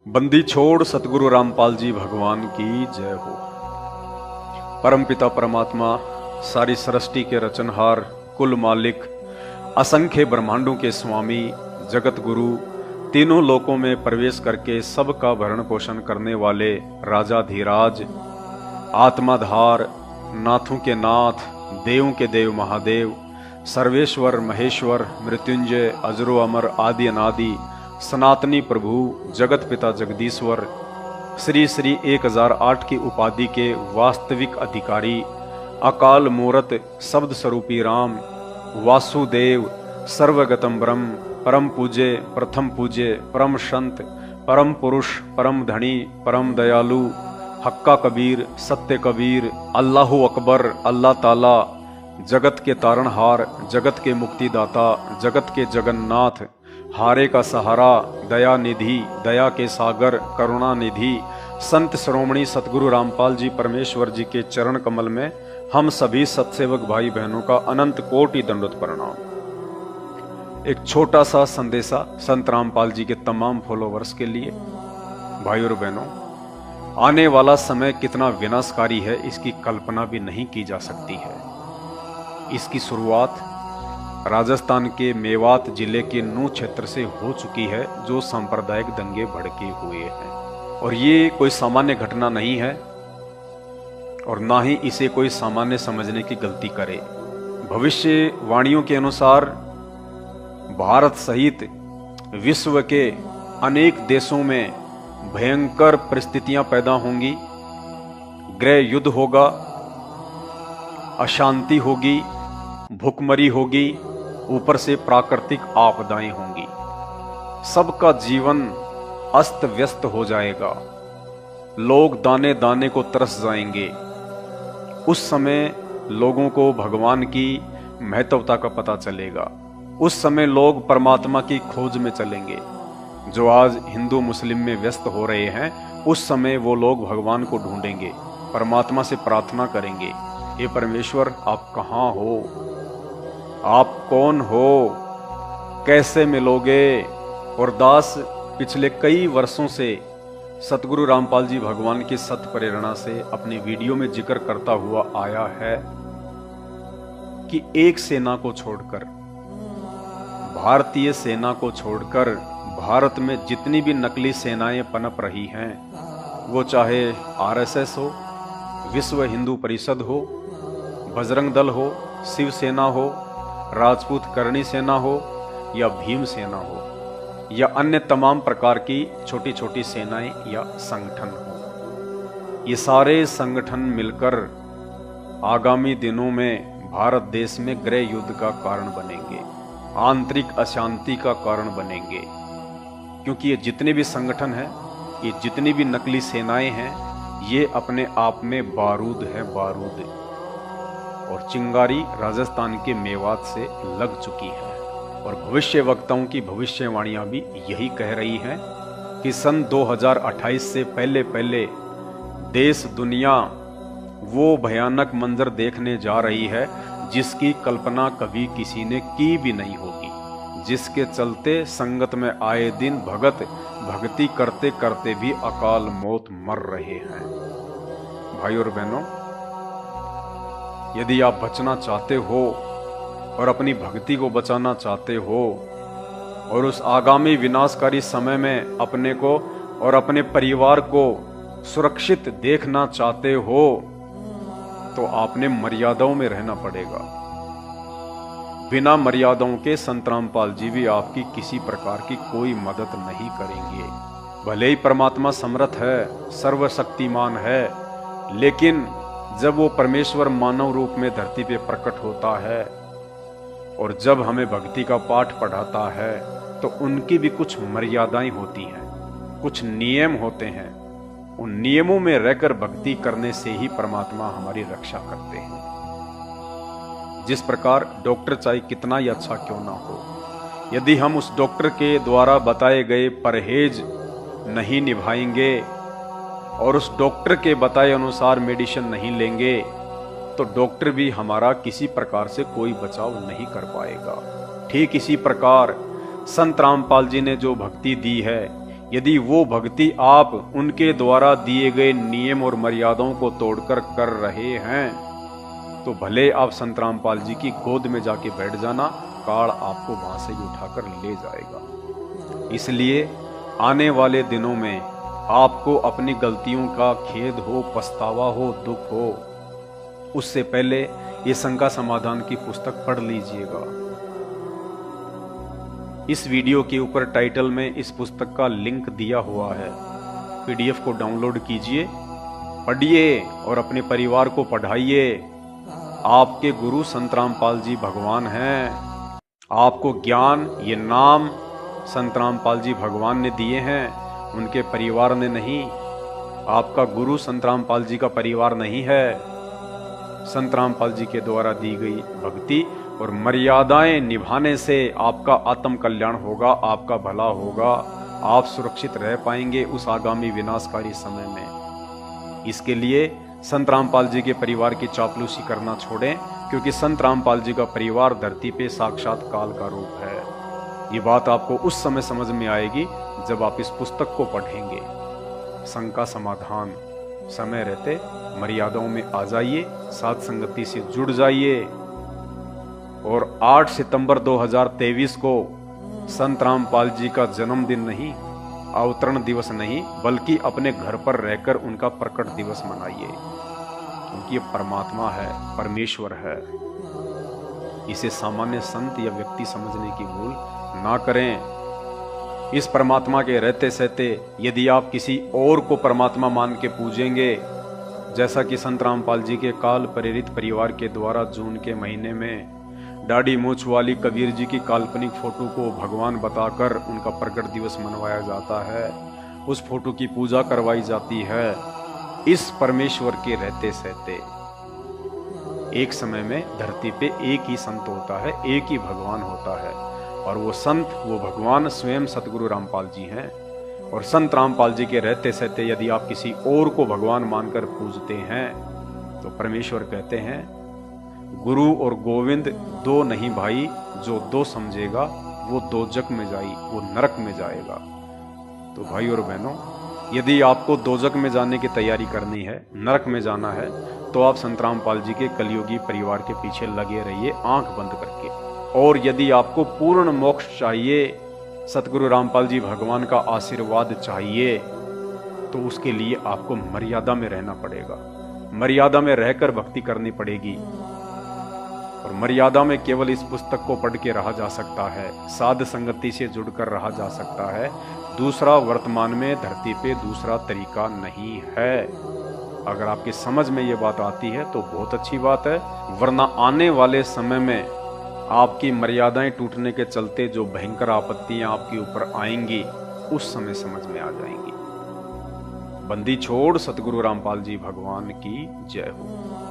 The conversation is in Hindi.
बंदी छोड़ सतगुरु रामपाल जी भगवान की जय हो। परमपिता परमात्मा, सारी सृष्टि के रचनहार, कुल मालिक, असंख्य ब्रह्मांडों के स्वामी, जगत गुरु, तीनों लोकों में प्रवेश करके सबका भरण पोषण करने वाले राजा धीराज, आत्माधार, नाथों के नाथ, देवों के देव महादेव, सर्वेश्वर महेश्वर, मृत्युंजय, अजरो अमर, आदि अनादि, सनातनी प्रभु, जगत पिता जगदीश्वर, श्री श्री 1008 की उपाधि के वास्तविक अधिकारी, अकाल मूरत, शब्द स्वरूपी राम, वासुदेव, सर्वगतम ब्रह्म, परम पूज्य, प्रथम पूज्य, परम संत, परम पुरुष, परम धनी, परम दयालु, हक्का कबीर, सत्य कबीर, अल्लाहु अकबर, अल्लाह ताला, जगत के तारणहार, जगत के मुक्तिदाता, जगत के जगन्नाथ, हारे का सहारा, दया निधि, दया के सागर, करुणा निधि, संत श्रोमणी सतगुरु रामपाल जी परमेश्वर जी के चरण कमल में हम सभी सत्सेवक भाई बहनों का अनंत कोटि दंडोत प्रणाम। एक छोटा सा संदेशा संत रामपाल जी के तमाम फॉलोवर्स के लिए। भाई और बहनों, आने वाला समय कितना विनाशकारी है इसकी कल्पना भी नहीं की जा सकती है। इसकी शुरुआत राजस्थान के मेवात जिले के नूह क्षेत्र से हो चुकी है, जो सांप्रदायिक दंगे भड़के हुए हैं। और ये कोई सामान्य घटना नहीं है और ना ही इसे कोई सामान्य समझने की गलती करे। भविष्यवाणियों के अनुसार भारत सहित विश्व के अनेक देशों में भयंकर परिस्थितियां पैदा होंगी, गृह युद्ध होगा, अशांति होगी, भूखमरी होगी, ऊपर से प्राकृतिक आपदाएं होंगी। सबका जीवन अस्त व्यस्त हो जाएगा, लोग दाने दाने को तरस जाएंगे। उस समय लोगों को भगवान की महत्वता का पता चलेगा। उस समय लोग परमात्मा की खोज में चलेंगे। जो आज हिंदू मुस्लिम में व्यस्त हो रहे हैं, उस समय वो लोग भगवान को ढूंढेंगे, परमात्मा से प्रार्थना करेंगे, हे परमेश्वर आप कहाँ हो, आप कौन हो, कैसे मिलोगे। और दास पिछले कई वर्षों से सतगुरु रामपाल जी भगवान की सत प्रेरणा से अपने वीडियो में जिक्र करता हुआ आया है कि एक सेना को छोड़कर, भारतीय सेना को छोड़कर भारत में जितनी भी नकली सेनाएं पनप रही हैं, वो चाहे आरएसएस हो, विश्व हिंदू परिषद हो, बजरंग दल हो, शिवसेना हो, राजपूत करणी सेना हो या भीम सेना हो या अन्य तमाम प्रकार की छोटी छोटी सेनाएं या संगठन हो, ये सारे संगठन मिलकर आगामी दिनों में भारत देश में गृह युद्ध का कारण बनेंगे, आंतरिक अशांति का कारण बनेंगे। क्योंकि ये जितने भी संगठन हैं, ये जितनी भी नकली सेनाएं हैं, ये अपने आप में बारूद है, बारूद। और चिंगारी राजस्थान के मेवात से लग चुकी है। और भविष्य वक्ताओं की भविष्यवाणियां भी यही कह रही हैं कि सन 2028 से पहले पहले देश दुनिया वो भयानक मंजर देखने जा रही है जिसकी कल्पना कभी किसी ने की भी नहीं होगी, जिसके चलते संगत में आए दिन भगत भक्ति करते करते भी अकाल मौत मर रहे हैं। भाई और बहनों, यदि आप बचना चाहते हो और अपनी भक्ति को बचाना चाहते हो और उस आगामी विनाशकारी समय में अपने को और अपने परिवार को सुरक्षित देखना चाहते हो, तो आपने मर्यादाओं में रहना पड़ेगा। बिना मर्यादाओं के संत रामपाल जी भी आपकी किसी प्रकार की कोई मदद नहीं करेंगे। भले ही परमात्मा समर्थ है, सर्वशक्तिमान है, लेकिन जब वो परमेश्वर मानव रूप में धरती पे प्रकट होता है और जब हमें भक्ति का पाठ पढ़ाता है, तो उनकी भी कुछ मर्यादाएं होती हैं, कुछ नियम होते हैं। उन नियमों में रहकर भक्ति करने से ही परमात्मा हमारी रक्षा करते हैं। जिस प्रकार डॉक्टर चाहे कितना ही अच्छा क्यों ना हो, यदि हम उस डॉक्टर के द्वारा बताए गए परहेज नहीं निभाएंगे और उस डॉक्टर के बताए अनुसार मेडिसिन नहीं लेंगे, तो डॉक्टर भी हमारा किसी प्रकार से कोई बचाव नहीं कर पाएगा। ठीक इसी प्रकार संत रामपाल जी ने जो भक्ति दी है, यदि वो भक्ति आप उनके द्वारा दिए गए नियम और मर्यादाओं को तोड़कर कर रहे हैं तो भले आप संत रामपाल जी की गोद में जाके बैठ जाना, काल आपको वहां से ही उठाकर ले जाएगा। इसलिए आने वाले दिनों में आपको अपनी गलतियों का खेद हो, पछतावा हो, दुख हो, उससे पहले ये शंका समाधान की पुस्तक पढ़ लीजिएगा। इस वीडियो के ऊपर टाइटल में इस पुस्तक का लिंक दिया हुआ है, पीडीएफ को डाउनलोड कीजिए, पढ़िए और अपने परिवार को पढ़ाइए। आपके गुरु संत रामपाल जी भगवान हैं। आपको ज्ञान, ये नाम संत रामपाल जी भगवान ने दिए हैं, उनके परिवार ने नहीं। आपका गुरु संत रामपाल जी का परिवार नहीं है। संत रामपाल जी के द्वारा दी गई भक्ति और मर्यादाएं निभाने से आपका आत्म कल्याण होगा, आपका भला होगा, आप सुरक्षित रह पाएंगे उस आगामी विनाशकारी समय में। इसके लिए संत रामपाल जी के परिवार की चापलूसी करना छोड़ें, क्योंकि संत रामपाल जी का परिवार धरती पे साक्षात काल का रूप है। ये बात आपको उस समय समझ में आएगी जब आप इस पुस्तक को पढ़ेंगे। शंका समाधान, समय रहते मर्यादाओं में आ जाइए, साथ संगति से जुड़ जाइए। और 8 सितंबर 2023 को संत रामपाल जी का जन्मदिन नहीं, अवतरण दिवस नहीं, बल्कि अपने घर पर रहकर उनका प्रकट दिवस मनाइए, क्योंकि ये परमात्मा है, परमेश्वर है। इसे सामान्य संत या व्यक्ति समझने की भूल ना करें। इस परमात्मा के रहते सहते यदि आप किसी और को परमात्मा मान के पूजेंगे, जैसा कि संत रामपाल जी के काल प्रेरित परिवार के द्वारा जून के महीने में दाढ़ी मूछ वाली कबीर जी की काल्पनिक फोटो को भगवान बताकर उनका प्रकट दिवस मनवाया जाता है, उस फोटो की पूजा करवाई जाती है। इस परमेश्वर के रहते सहते एक समय में धरती पे एक ही संत होता है, एक ही भगवान होता है, और वो संत, वो भगवान स्वयं सतगुरु रामपाल जी हैं। और संत रामपाल जी के रहते सहते यदि आप किसी और को भगवान मानकर पूजते हैं तो परमेश्वर कहते हैं, गुरु और गोविंद दो नहीं भाई, जो दो समझेगा वो दोजक में जाई, वो नरक में जाएगा। तो भाई और बहनों, यदि आपको दोजक में जाने की तैयारी करनी है, नरक में जाना है, तो आप संत रामपाल जी के कलयुगी परिवार के पीछे लगे रहिए आंख बंद करके। और यदि आपको पूर्ण मोक्ष चाहिए, सतगुरु रामपाल जी भगवान का आशीर्वाद चाहिए, तो उसके लिए आपको मर्यादा में रहना पड़ेगा। मर्यादा में रहकर भक्ति करनी पड़ेगी, और मर्यादा में केवल इस पुस्तक को पढ़ के रहा जा सकता है, साध संगति से जुड़कर रहा जा सकता है। दूसरा वर्तमान में धरती पे दूसरा तरीका नहीं है। अगर आपकी समझ में ये बात आती है तो बहुत अच्छी बात है, वरना आने वाले समय में आपकी मर्यादाएं टूटने के चलते जो भयंकर आपत्तियां आपके ऊपर आएंगी, उस समय समझ में आ जाएंगी। बंदी छोड़ सतगुरु रामपाल जी भगवान की जय हो।